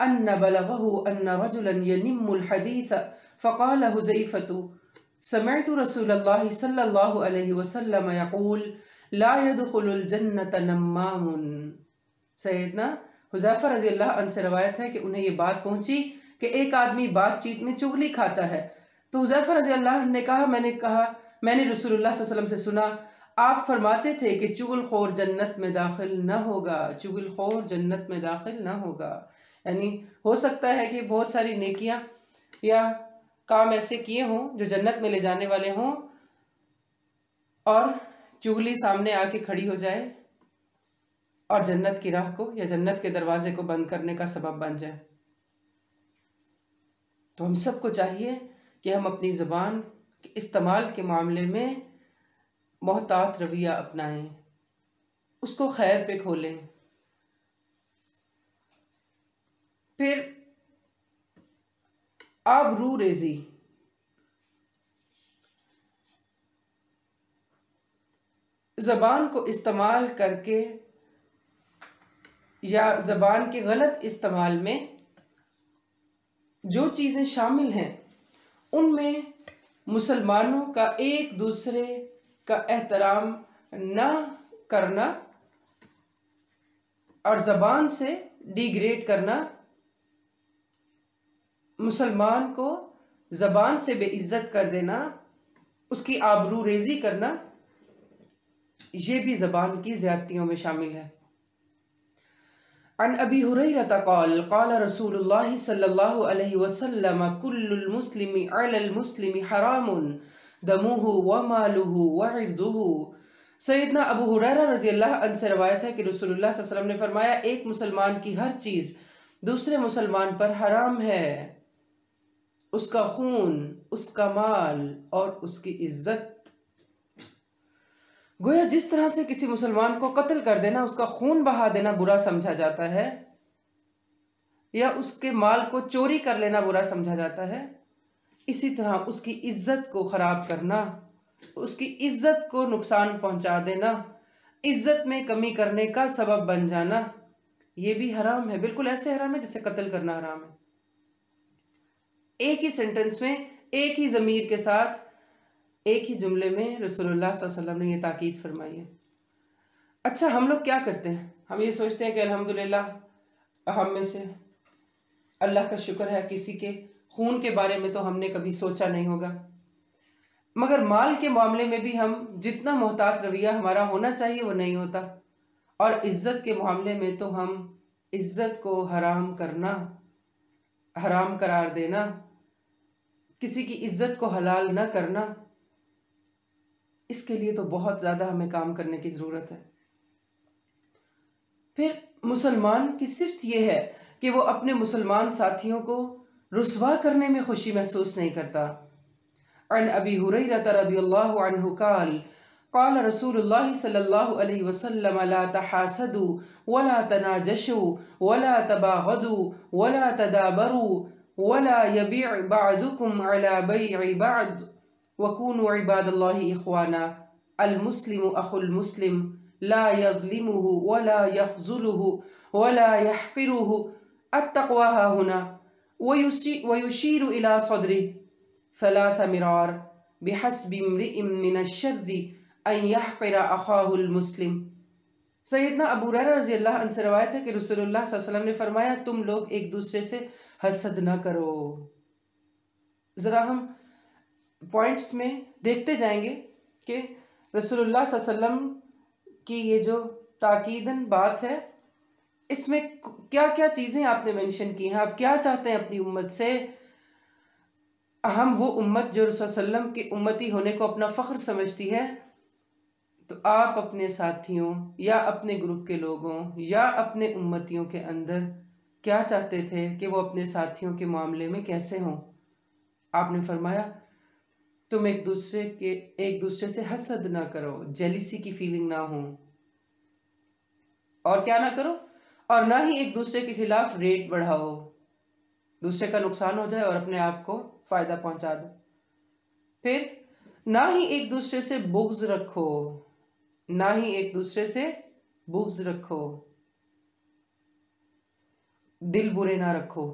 أن بلغه أن رجلا ينم الحديث فقال حذيفة سمعت رسول الله صلى الله عليه وسلم يقول لا يدخل الجنة نمام. سیدنا حذیفہ رضی اللہ عنہ سے روایت ہے کہ انہیں یہ بات پہنچی کہ ایک آدمی بات چیت میں چغلی کھاتا ہے. تو حذیفہ رضی اللہ عنہ نے کہا میں نے رسول اللہ صلی اللہ علیہ وسلم سے سنا آپ فرماتے تھے کہ چغل خور جنت میں داخل نہ ہوگا، چغل خور جنت میں داخل نہ ہوگا. یعنی ہو سکتا ہے کہ بہت ساری نیکیاں یا کام ایسے کیے ہوں جو جنت میں لے جانے والے ہوں اور چغلی سامنے آ کے کھڑی ہو جائے اور جنت کی راہ کو یا جنت کے دروازے کو بند کرنے کا سبب بن جائے. تو ہم سب کو چاہیے کہ ہم اپنی زبان کے استعمال کے معاملے میں محتاط رویہ اپنائیں، اس کو خیر پہ کھولیں. پھر آبرو ریزی. زبان کو استعمال کر کے یا زبان کے غلط استعمال میں جو چیزیں شامل ہیں ان میں مسلمانوں کا ایک دوسرے کا احترام نہ کرنا اور زبان سے ڈیگریڈ کرنا، مسلمان کو زبان سے بے عزت کر دینا، اس کی آبرو ریزی کرنا، یہ بھی زبان کی زیادتیوں میں شامل ہے. عن ابی ہریرہ قال قال رسول اللہ صلی اللہ علیہ وسلم کل المسلم علی المسلم حرام دمہ ومالہ وعرضہ. سیدنا ابو ہریرہ رضی اللہ عنہ سے روایت ہے کہ رسول اللہ صلی اللہ علیہ وسلم نے فرمایا ایک مسلمان کی ہر چیز دوسرے مسلمان پر حرام ہے، اس کا خون، اس کا مال اور اس کی عزت. گویا جس طرح سے کسی مسلمان کو قتل کر دینا، اس کا خون بہا دینا برا سمجھا جاتا ہے یا اس کے مال کو چوری کر لینا برا سمجھا جاتا ہے، اسی طرح اس کی عزت کو خراب کرنا، اس کی عزت کو نقصان پہنچا دینا، عزت میں کمی کرنے کا سبب بن جانا، یہ بھی حرام ہے. بالکل ایسے حرام ہے جیسے قتل کرنا حرام ہے. ایک ہی سینٹنس میں، ایک ہی ضمیر کے ساتھ، ایک ہی جملے میں رسول اللہ صلی اللہ علیہ وسلم نے یہ تاکید فرمائی ہے. اچھا ہم لوگ کیا کرتے ہیں؟ ہم یہ سوچتے ہیں کہ الحمدللہ ہم میں سے اللہ کا شکر ہے کسی کے خون کے بارے میں تو ہم نے کبھی سوچا نہیں ہوگا، مگر مال کے معاملے میں بھی ہم جتنا محتاط رویہ ہمارا ہونا چاہیے وہ نہیں ہوتا. اور عزت کے معاملے میں تو ہم عزت کو حرام کرنا، حرام قرار دینا، کسی کی عزت کو حلال نہ کرنا، اس کے لیے تو بہت زیادہ ہمیں کام کرنے کی ضرورت ہے. پھر مسلمان کی صفت یہ ہے کہ وہ اپنے مسلمان ساتھیوں کو رسوا کرنے میں خوشی محسوس نہیں کرتا. عن ابی ہریرہ رضی اللہ عنہ قال قال رسول اللہ صلی اللہ علیہ وسلم لا تحاسدوا ولا تناجشوا ولا تباغضوا ولا تدابروا ولا يبيع بعضكم على بيع بعض وكونوا عباد الله اخوانا المسلم اخو المسلم لا يظلمه ولا يخذله ولا يحقره التقوى ها هنا ويشير الى صدره ثلاث مرار بحسب امرئ من الشر ان يحقر اخاه المسلم. سیدنا ابو ہریرہ رضی اللہ عنہ سے روایت ہے کہ رسول اللہ صلی اللہ علیہ وسلم نے فرمایا تم لوگ ایک دوسرے سے حسد نہ کرو. ذرا ہم پوائنٹس میں دیکھتے جائیں گے کہ رسول اللہ صلی اللہ علیہ وسلم کی یہ جو تاکیدن بات ہے اس میں کیا کیا چیزیں آپ نے منشن کی ہیں. آپ کیا چاہتے ہیں اپنی امت سے؟ ہم وہ امت جو رسول صلی اللہ علیہ وسلم کی امتی ہونے کو اپنا فخر سمجھتی ہے، تو آپ اپنے ساتھیوں یا اپنے گروپ کے لوگوں یا اپنے امتیوں کے اندر کیا چاہتے تھے کہ وہ اپنے ساتھیوں کے معاملے میں کیسے ہوں؟ آپ نے فرمایا تم ایک دوسرے سے حسد نہ کرو، جیلیسی کی فیلنگ نہ ہو، اور کیا نہ کرو، اور نہ ہی ایک دوسرے کے خلاف ریٹ بڑھاؤ، دوسرے کا نقصان ہو جائے اور اپنے آپ کو فائدہ پہنچا دو. پھر نہ ہی ایک دوسرے سے بغض رکھو، نہ ہی ایک دوسرے سے بغض رکھو. دل برے نہ رکھو،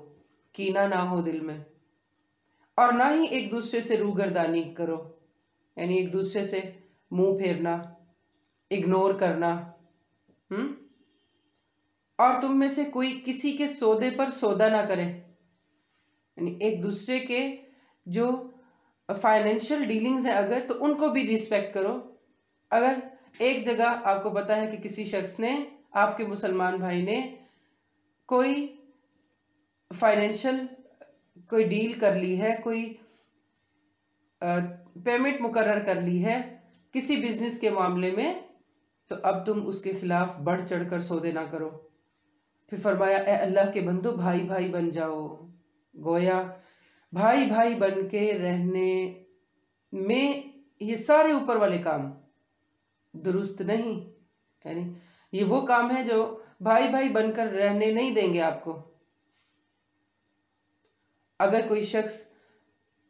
کینہ نہ ہو دل میں، اور نہ ہی ایک دوسرے سے روگردانی کرو، یعنی ایک دوسرے سے منہ پھیرنا، اگنور کرنا۔ اور تم میں سے کوئی کسی کے سودے پر سودا نہ کرے، یعنی ایک دوسرے کے جو فائنینشیل ڈیلنگز ہیں اگر، تو ان کو بھی ریسپیکٹ کرو۔ اگر ایک جگہ آپ کو پتا ہے کہ کسی شخص نے، آپ کے مسلمان بھائی نے کوئی فائنینشیل کوئی ڈیل کر لی ہے، کوئی پیمنٹ مقرر کر لی ہے کسی بزنس کے معاملے میں، تو اب تم اس کے خلاف بڑھ چڑھ کر سودے نہ کرو۔ پھر فرمایا اے اللہ کے بندو، بھائی بھائی بن جاؤ۔ گویا بھائی بھائی بن کے رہنے میں یہ سارے اوپر والے کام درست نہیں، یعنی یہ وہ کام ہے جو بھائی بھائی بن کر رہنے نہیں دیں گے آپ کو۔ اگر کوئی شخص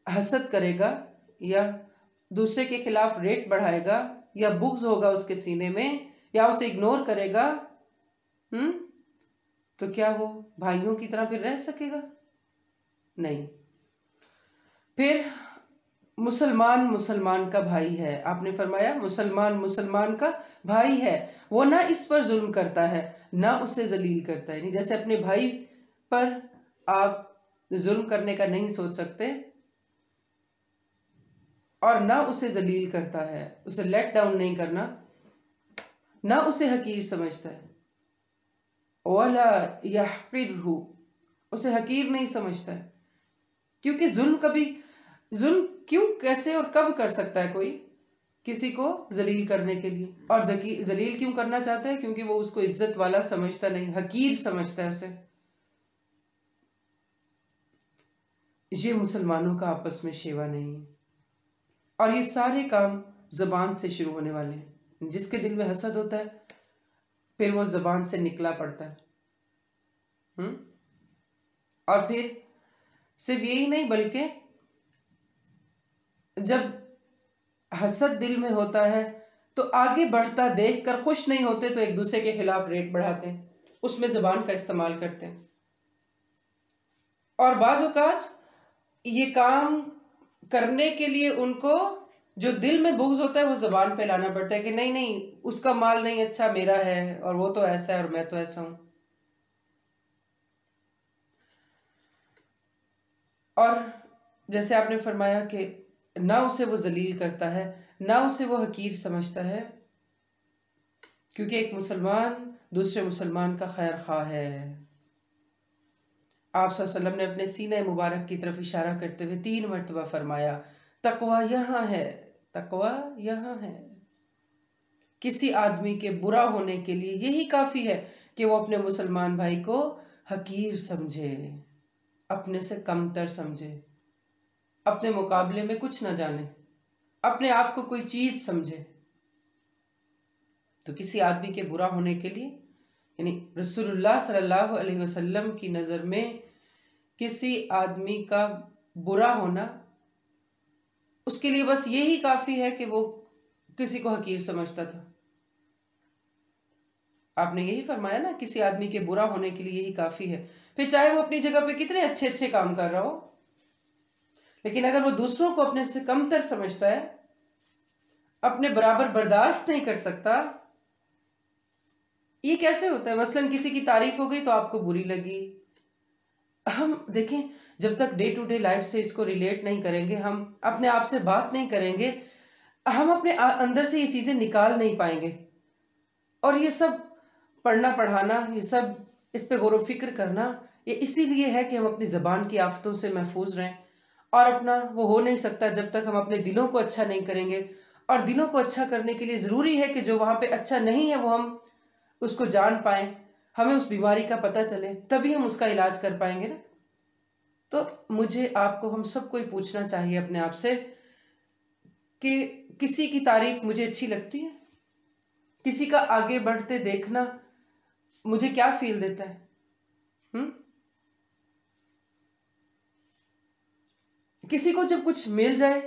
حسد کرے گا یا دوسرے کے خلاف ریٹ بڑھائے گا یا بغض ہوگا اس کے سینے میں یا اسے اگنور کرے گا، تو کیا وہ بھائیوں کی طرح پھر رہ سکے گا؟ نہیں۔ پھر مسلمان مسلمان کا بھائی ہے، آپ نے فرمایا مسلمان مسلمان کا بھائی ہے، وہ نہ اس پر ظلم کرتا ہے نہ اسے ذلیل کرتا ہے، یعنی جیسے اپنے بھائی پر آپ ظلم کرنے کا نہیں سوچ سکتے، اور نہ اسے ذلیل کرتا ہے، اسے لیٹ ڈاؤن نہیں کرنا، نہ اسے حقیر سمجھتا ہے، وَلَا يَحْقِرْهُ، اسے حقیر نہیں سمجھتا ہے، کیونکہ ظلم کیوں، کیسے اور کب کر سکتا ہے کوئی کسی کو ذلیل کرنے کے لیے؟ اور ذلیل کیوں کرنا چاہتا ہے؟ کیونکہ وہ اس کو عزت والا سمجھتا نہیں، حقیر سمجھتا ہے اسے۔ یہ مسلمانوں کا آپس میں شیوا نہیں، اور یہ سارے کام زبان سے شروع ہونے والے ہیں۔ جس کے دل میں حسد ہوتا ہے پھر وہ زبان سے نکلا پڑتا ہے، اور پھر صرف یہی نہیں بلکہ جب حسد دل میں ہوتا ہے تو آگے بڑھتا دیکھ کر خوش نہیں ہوتے تو ایک دوسرے کے خلاف ریٹ بڑھاتے ہیں، اس میں زبان کا استعمال کرتے ہیں، اور بعض اوقات یہ کام کرنے کے لیے ان کو جو دل میں بغض ہوتا ہے وہ زبان پہ لانا پڑتا ہے کہ نہیں نہیں اس کا مال نہیں اچھا، میرا ہے، اور وہ تو ایسا ہے اور میں تو ایسا ہوں۔ اور جیسے آپ نے فرمایا کہ نہ اسے وہ ذلیل کرتا ہے نہ اسے وہ حقیر سمجھتا ہے، کیونکہ ایک مسلمان دوسرے مسلمان کا خیر خواہ ہے۔ آپ صلی اللہ علیہ وسلم نے اپنے سینہ مبارک کی طرف اشارہ کرتے ہوئے 3 مرتبہ فرمایا تقوی یہاں ہے، تقوی یہاں ہے۔ کسی آدمی کے برا ہونے کے لیے یہی کافی ہے کہ وہ اپنے مسلمان بھائی کو حقیر سمجھے، اپنے سے کمتر سمجھے، اپنے مقابلے میں کچھ نہ جانے، اپنے آپ کو کوئی چیز سمجھے۔ تو کسی آدمی کے برا ہونے کے لیے، یعنی رسول اللہ صلی اللہ علیہ وسلم کی نظر میں کسی آدمی کا برا ہونا، اس کے لیے بس یہی کافی ہے کہ وہ کسی کو حقیر سمجھتا تھا۔ آپ نے یہی فرمایا نا، کسی آدمی کے برا ہونے کے لیے یہی کافی ہے، پھر چاہے وہ اپنی جگہ پہ کتنے اچھے اچھے کام کر رہا ہو، لیکن اگر وہ دوسروں کو اپنے سے کمتر سمجھتا ہے، اپنے برابر برداشت نہیں کر سکتا، یہ کیسے ہوتا ہے؟ مثلاً کسی کی تعریف ہو گئی تو آپ کو بری لگی۔ ہم دیکھیں جب تک ڈے ٹو ڈے لائف سے اس کو ریلیٹ نہیں کریں گے، ہم اپنے آپ سے بات نہیں کریں گے، ہم اپنے اندر سے یہ چیزیں نکال نہیں پائیں گے۔ اور یہ سب پڑھنا پڑھانا، یہ سب اس پہ غور و فکر کرنا، یہ اسی لیے ہے کہ ہم اپنی زبان کی آفتوں سے محفوظ رہیں، اور اپنا وہ ہو نہیں سکتا جب تک ہم اپنے دلوں کو اچھا نہیں کریں گے، اور دلوں کو اچھا کرنے کے لیے ضروری ہے کہ جو وہاں پہ اچھا نہیں ہے وہ ہم اس کو جان پائیں، ہمیں اس بیماری کا پتہ چلے، تبھی ہم اس کا علاج کر پائیں گے نا۔ تو مجھے آپ کو، ہم سب کو ہی پوچھنا چاہیے اپنے آپ سے کہ کسی کی تعریف مجھے اچھی لگتی ہے؟ کسی کا آگے بڑھتے دیکھنا مجھے کیا فیل دیتا ہے؟ کسی کو جب کچھ مل جائے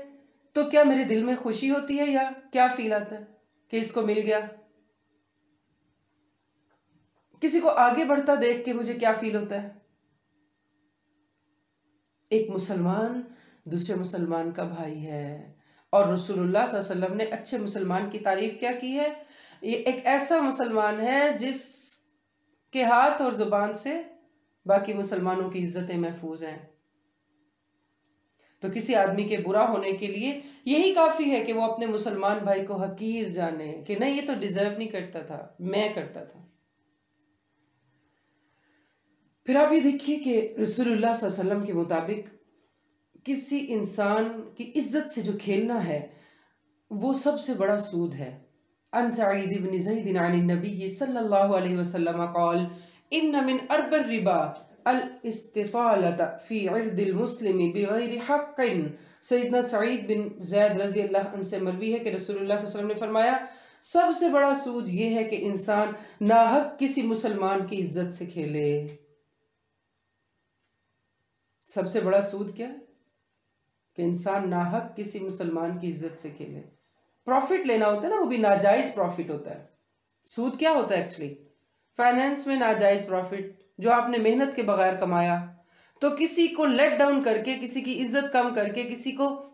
تو کیا میرے دل میں خوشی ہوتی ہے یا کیا فیل آتا ہے کہ اس کو مل گیا؟ کسی کو آگے بڑھتا دیکھ کے مجھے کیا فیل ہوتا ہے؟ ایک مسلمان دوسرے مسلمان کا بھائی ہے، اور رسول اللہ صلی اللہ علیہ وسلم نے اچھے مسلمان کی تعریف کیا کی ہے؟ یہ ایک ایسا مسلمان ہے جس کے ہاتھ اور زبان سے باقی مسلمانوں کی عزتیں محفوظ ہیں۔ تو کسی آدمی کے برا ہونے کے لیے یہی کافی ہے کہ وہ اپنے مسلمان بھائی کو حقیر جانے کہ نہیں، یہ تو ڈیزرو نہیں کرتا تھا، میں کرتا تھا۔ پھر آپ یہ دیکھیے کہ رسول اللہ صلی اللہ علیہ وسلم کے مطابق کسی انسان کی عزت سے جو کھیلنا ہے وہ سب سے بڑا سود ہے۔ عن سعید بن زید عن النبی صلی اللہ علیہ وسلم قال ان من ارب الربا الاستطالۃ فی عرض المسلم بغیر حق۔ سیدنا سعید بن زید رضی اللہ عنہ سے مروی ہے کہ رسول اللہ صلی اللہ علیہ وسلم نے فرمایا سب سے بڑا سود یہ ہے کہ انسان ناحق کسی مسلمان کی عزت سے کھیلے۔ سب سے بڑا سود کیا ہے؟ کہ انسان ناحق کسی مسلمان کی عزت سے کھیلے۔ پروفٹ لینا ہوتا ہے نا، وہ بھی ناجائز پروفٹ ہوتا ہے۔ سود کیا ہوتا ہے ایکچولی؟ فائنینس میں ناجائز پروفٹ جو آپ نے محنت کے بغیر کمایا، تو کسی کو لیٹ ڈاؤن کر کے، کسی کی عزت کم کر کے،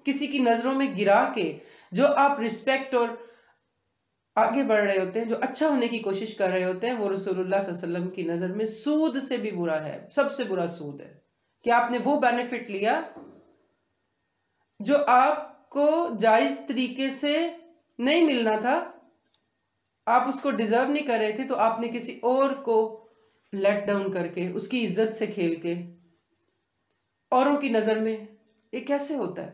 کسی کی نظروں میں گرا کے جو آپ رسپیکٹ اور آگے بڑھ رہے ہوتے ہیں، جو اچھا ہونے کی کوشش کر رہے ہوتے ہیں، وہ رسول اللہ صلی اللہ علیہ وسلم کی نظر میں سود سے بھی برا ہے، سب سے برا سود ہے کہ آپ نے وہ بینیفٹ لیا جو آپ کو جائز طریقے سے نہیں ملنا تھا، آپ اس کو ڈیزرو نہیں کر رہے تھے، تو آپ نے کسی اور کو لیٹ ڈاؤن کر کے، اس کی عزت سے کھیل کے، اوروں کی نظر میں یہ کیسے ہوتا ہے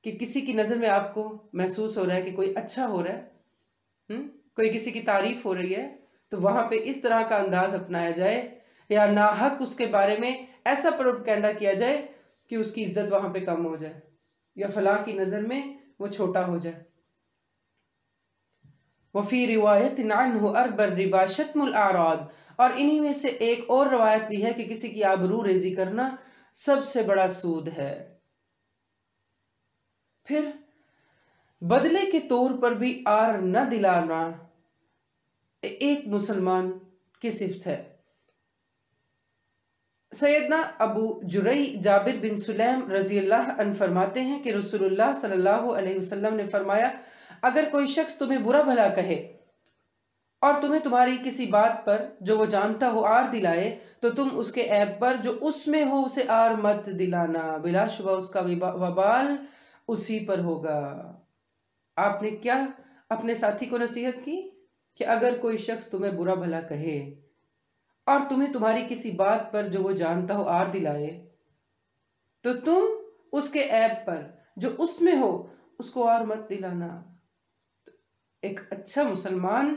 کہ کسی کی نظر میں آپ کو محسوس ہو رہا ہے کہ کوئی اچھا ہو رہا ہے، کوئی کسی کی تعریف ہو رہی ہے، تو وہاں پہ اس طرح کا انداز اپنایا جائے یا ناحق اس کے بارے میں ایسا پروپیگنڈا کیا جائے کہ اس کی عزت وہاں پہ کم ہو جائے یا فلاں کی نظر میں وہ چھوٹا ہو جائے۔ وفی روایت عنہ ارب الربا شتم الاعراض، اور انہی میں سے ایک اور روایت بھی ہے کہ کسی کی آبرو ریزی کرنا سب سے بڑا سود ہے۔ پھر بدلے کے طور پر بھی آر نہ دلانا ایک مسلمان کی صفت ہے۔ سیدنا ابو جرئی جابر بن سلیم رضی اللہ عنہ فرماتے ہیں کہ رسول اللہ صلی اللہ علیہ وسلم نے فرمایا اگر کوئی شخص تمہیں برا بھلا کہے اور تمہیں تمہاری کسی بات پر جو وہ جانتا ہو آر دلائے تو تم اس کے عیب پر جو اس میں ہو اسے آر مت دلانا، بلا شبہ اس کا وبال اسی پر ہوگا۔ آپ نے کیا اپنے ساتھی کو نصیحت کی کہ اگر کوئی شخص تمہیں برا بھلا کہے اور تمہیں تمہاری کسی بات پر جو وہ جانتا ہو آر دلائے تو تم اس کے عیب پر جو اس میں ہو اس کو آر مت دلانا۔ ایک اچھا مسلمان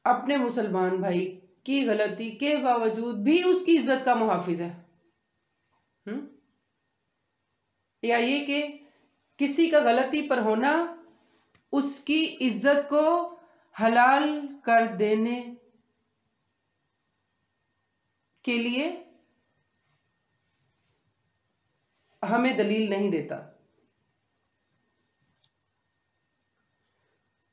اپنے مسلمان بھائی کی غلطی کے باوجود بھی اس کی عزت کا محافظ ہے، یا یہ کہ کسی کا غلطی پر ہونا اس کی عزت کو حلال کر دینے کے لیے ہمیں دلیل نہیں دیتا۔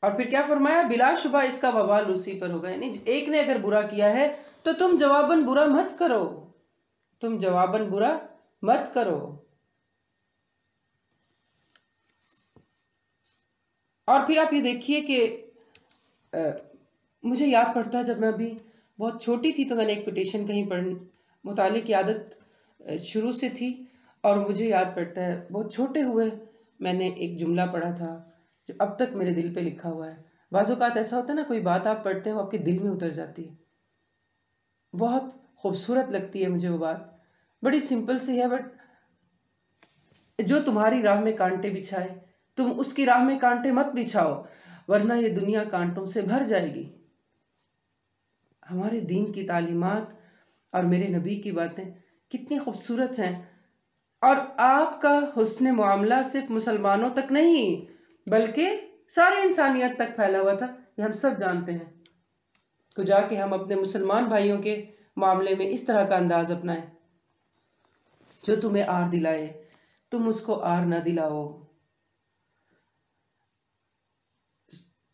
اور پھر کیا فرمایا؟ بلا شبہ اس کا وبال اسی پر ہوگا، یعنی ایک نے اگر برا کیا ہے تو تم جواباً برا مت کرو، تم جواباً برا مت کرو۔ اور پھر آپ یہ دیکھیے کہ مجھے یاد پڑتا ہے جب میں ابھی بہت چھوٹی تھی تو میں نے ایک پیٹیشن کہیں مطالعے کی عادت شروع سے تھی، اور مجھے یاد پڑتا ہے بہت چھوٹے ہوئے میں نے ایک جملہ پڑھا تھا جو اب تک میرے دل پہ لکھا ہوا ہے۔ بعض اوقات ایسا ہوتا ہے نا، کوئی بات آپ پڑھتے ہیں وہ آپ کے دل میں اتر جاتی ہے، بہت خوبصورت لگتی ہے مجھے وہ بات، بڑی سمپل سی ہے، بٹ جو تمہاری راہ میں کانٹے بچھائے تم اس کی راہ میں کانٹے مت بچھاؤ ورنہ یہ دنیا کانٹوں سے بھر جائے گی۔ ہمارے دین کی تعلیمات اور میرے نبی کی باتیں کتنی خوبصورت ہیں، اور آپ کا حسن معاملہ صرف مسلمانوں تک نہیں بلکہ ساری انسانیت تک پھیلا ہوا تھا، یہ ہم سب جانتے ہیں۔ تو جا کے ہم اپنے مسلمان بھائیوں کے معاملے میں اس طرح کا انداز اپنائیں، جو تمہیں آر دلائے تم اس کو آر نہ دلاؤ۔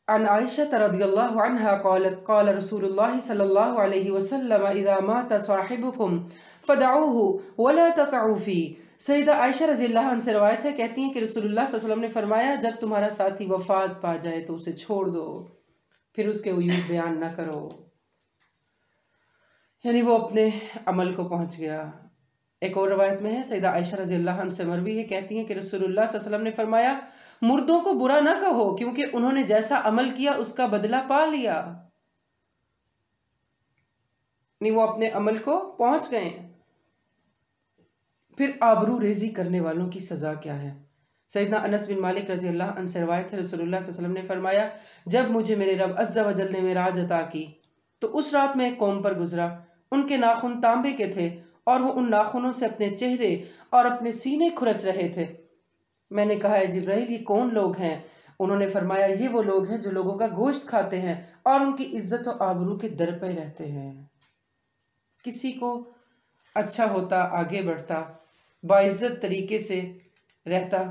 عن عائشة رضی اللہ عنہا قالت قال رسول اللہ صلی اللہ علیہ وسلم اذا مات صاحبكم فدعوه ولا تقعوا فيه. سیدہ عائشہ رضی اللہ عنہ سے روایت ہے، کہتی ہیں کہ رسول اللہ صلی اللہ علیہ وسلم نے فرمایا جب تمہارا ساتھی وفات پا جائے تو اسے چھوڑ دو، پھر اس کے عیوب بیان نہ کرو. یعنی وہ اپنے عمل کو پہنچ گیا. ایک اور روایت میں ہے، سیدہ عائشہ رضی اللہ عنہ سے مروی ہے، کہتی ہیں کہ رسول اللہ صلی اللہ علیہ وسلم نے فرمایا مردوں کو برا نہ کہو کیونکہ انہوں نے جیسا عمل کیا اس کا بدلہ پا لیا. نہیں، وہ اپنے عمل کو پہنچ گئے. پھر آبرو ریزی کرنے والوں کی سزا کیا ہے؟ سیدنا انس بن مالک رضی اللہ عنہ سے روایت ہے، رسول اللہ صلی اللہ علیہ وسلم نے فرمایا جب مجھے میرے رب عز و جل نے معراج عطا کی تو اس رات میں ایک قوم پر گزرا، ان کے ناخن تانبے کے تھے اور وہ ان ناخنوں سے اپنے چہرے اور اپنے سینے کھرچ رہے تھے. میں نے کہا اے جبرائیل یہ کون لوگ ہیں؟ انہوں نے فرمایا یہ وہ لوگ ہیں جو لوگوں کا گوشت کھاتے ہیں اور ان کی عزت و آبرو کے در پہ رہتے ہیں. کسی کو اچھا ہوتا، آگے بڑھتا، باعزت طریقے سے رہتا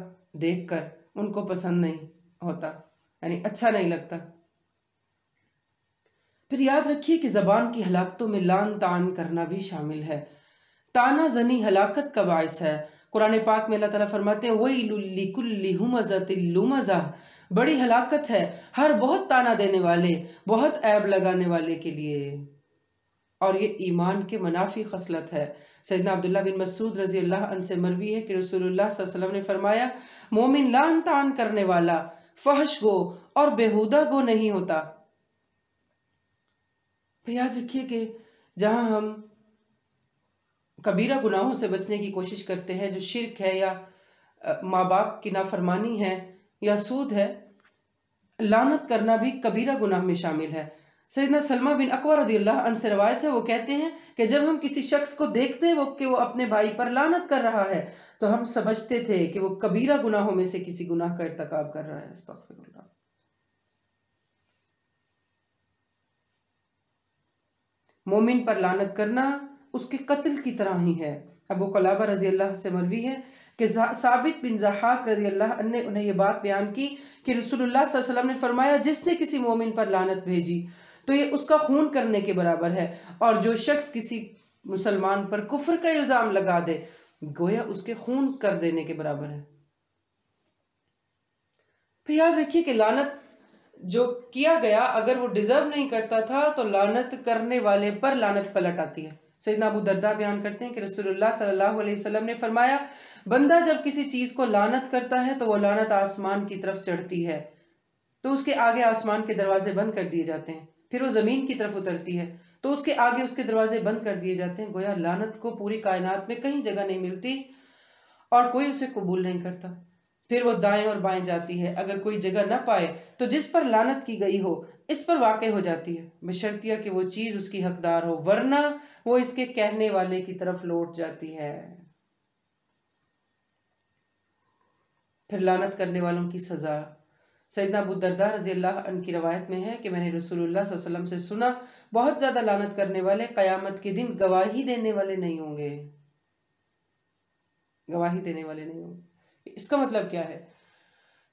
دیکھ کر ان کو پسند نہیں ہوتا، یعنی اچھا نہیں لگتا. پھر یاد رکھیے کہ زبان کی ہلاکتوں میں لعن طعن کرنا بھی شامل ہے. تانا زنی ہلاکت کا باعث ہے. قرآن پاک میں اللہ تعالیٰ فرماتے ہیں وَيْلٌ لِكُلِّ هُمَزَةٍ لُمَزَةٍ، بڑی ہلاکت ہے ہر بہت تانا دینے والے، بہت عیب لگانے والے کے لیے. اور یہ ایمان کے منافی خصلت ہے. سیدنا عبداللہ بن مسعود رضی اللہ عنہ سے مروی ہے کہ رسول اللہ صلی اللہ علیہ وسلم نے فرمایا مومن لعن طعن کرنے والا، فحش گو اور بیہودہ گو نہیں ہوتا. پھر یاد رکھیے کہ جہاں ہم کبیرہ گناہوں سے بچنے کی کوشش کرتے ہیں جو شرک ہے یا ماں باپ کی نافرمانی ہے یا سود ہے، لعنت کرنا بھی کبیرہ گناہ میں شامل ہے. سیدنا سلمہ بن اکوع رضی اللہ عنہ سے روایت ہے، وہ کہتے ہیں کہ جب ہم کسی شخص کو دیکھتے کہ وہ اپنے بھائی پر لعنت کر رہا ہے تو ہم سمجھتے تھے کہ وہ کبیرہ گناہوں میں سے کسی گناہ کا ارتکاب کر رہا ہے. استغفر اللہ. مومن پر لعنت کرنا اس کے قتل کی طرح ہی ہے. ابو قلابہ رضی اللہ سے مروی ہے کہ ثابت بن ضحاک رضی اللہ عنہ نے انہیں یہ بات بیان کی کہ رسول اللہ صلی اللہ علیہ وسلم نے فرمایا جس نے کسی مومن پر لعنت بھیجی تو یہ اس کا خون کرنے کے برابر ہے، اور جو شخص کسی مسلمان پر کفر کا الزام لگا دے گویا اس کے خون کر دینے کے برابر ہے. پھر یاد رکھیے کہ لعنت جو کیا گیا اگر وہ ڈیزرو نہیں کرتا تھا تو لعنت کرنے والے پر لعنت پلٹ آتی ہے. سیدنا ابو درداء بیان کرتے ہیں کہ رسول اللہ صلی اللہ علیہ وسلم نے فرمایا بندہ جب کسی چیز کو لعنت کرتا ہے تو وہ لعنت آسمان کی طرف چڑھتی ہے تو اس کے آگے آسمان کے دروازے بند کر دیے جاتے ہیں، پھر وہ زمین کی طرف اترتی ہے تو اس کے آگے اس کے دروازے بند کر دیے جاتے ہیں. گویا لعنت کو پوری کائنات میں کہیں جگہ نہیں ملتی اور کوئی اسے قبول نہیں کرتا. پھر وہ دائیں اور بائیں جاتی ہے، اگر کوئی جگہ نہ پائے تو جس پر لعنت کی گئی ہو اس پر واقع ہو جاتی ہے، بشرطیہ کہ وہ چیز اس کی حقدار ہو، ورنہ وہ اس کے کہنے والے کی طرف لوٹ جاتی ہے. پھر لعنت کرنے والوں کی سزا. سیدنا ابو درداء رضی اللہ عنہ کی روایت میں ہے کہ میں نے رسول اللہ صلی اللہ علیہ وسلم سے سنا بہت زیادہ لعنت کرنے والے قیامت کے دن گواہی دینے والے نہیں ہوں گے. گواہی دینے والے نہیں ہوں گے. اس کا مطلب کیا ہے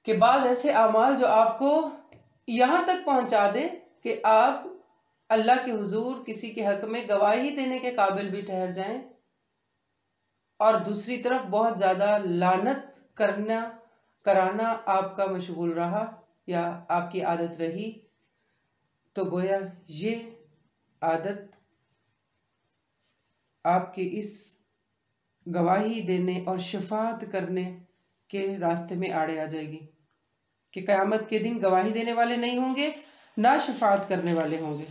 کہ بعض ایسے اعمال جو آپ کو یہاں تک پہنچا دے کہ آپ اللہ کے حضور کسی کے حق میں گواہی دینے کے قابل بھی ٹھہر جائیں، اور دوسری طرف بہت زیادہ لعنت کرانا آپ کا مشغول رہا یا آپ کی عادت رہی، تو گویا یہ عادت آپ کے اس گواہی دینے اور شفاعت کرنے کے راستے میں آڑے آ جائے گی کہ قیامت کے دن گواہی دینے والے نہیں ہوں گے، نہ شفاعت کرنے والے ہوں گے.